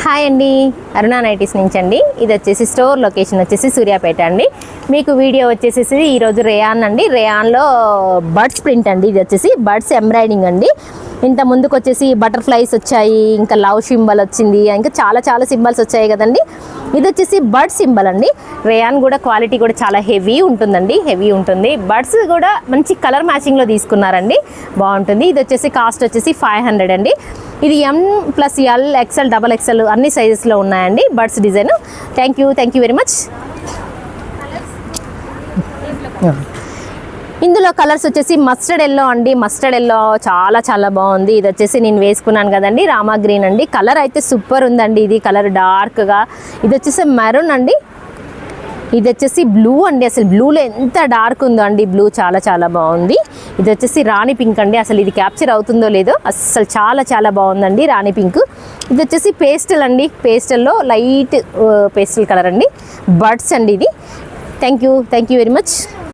Hi అండి, Aruna nighties నుంచి అండి. ఇది వచ్చేసి స్టోర్ లొకేషన్ వచ్చేసి సూర్యాపేట అండి. మీకు వీడియో వచ్చేసి ఈరోజు రేయాన్ అండి. రేయాన్లో బర్డ్స్ ప్రింట్ అండి. ఇది వచ్చేసి బర్డ్స్ ఎంబ్రాయిడింగ్ అండి. ఇంత ముందుకు వచ్చేసి బటర్ఫ్లైస్ వచ్చాయి, ఇంకా లవ్ సింబల్ వచ్చింది, ఇంకా చాలా సింబల్స్ వచ్చాయి కదండి. ఇది వచ్చేసి బర్డ్ సింబల్ అండి. రేయాన్ కూడా క్వాలిటీ కూడా చాలా హెవీ ఉంటుందండి, హెవీ ఉంటుంది. బర్డ్స్ కూడా మంచి కలర్ మ్యాచింగ్లో తీసుకున్నారండి, బాగుంటుంది. ఇది వచ్చేసి కాస్ట్ వచ్చేసి 500 అండి. ఇది M+L, XL, XXL అన్ని సైజెస్లో ఉన్నాయండి birds design. Thank you very much. ఇందులో కలర్స్ వచ్చేసి మస్టర్డ్ ఎల్లో అండి. మస్టర్డ్ ఎల్లో చాలా బాగుంది. ఇది వచ్చేసి నేను వేసుకున్నాను కదండి, రామా గ్రీన్ అండి. కలర్ అయితే సూపర్ ఉందండి. ఇది కలర్ డార్క్గా. ఇది వచ్చేసి మెరూన్ అండి. ఇది వచ్చేసి బ్లూ అండి. అసలు బ్లూలో ఎంత డార్క్ ఉందో అండి, బ్లూ చాలా బాగుంది. ఇది వచ్చేసి రాణి పింక్ అండి. అసలు ఇది క్యాప్చర్ అవుతుందో లేదో, అసలు చాలా బాగుందండి రాణి పింక్. ఇది వచ్చేసి పేస్టల్ అండి. పేస్టల్లో లైట్ పేస్టల్ కలర్ అండి. బర్డ్స్ అండి ఇది. Thank you very much.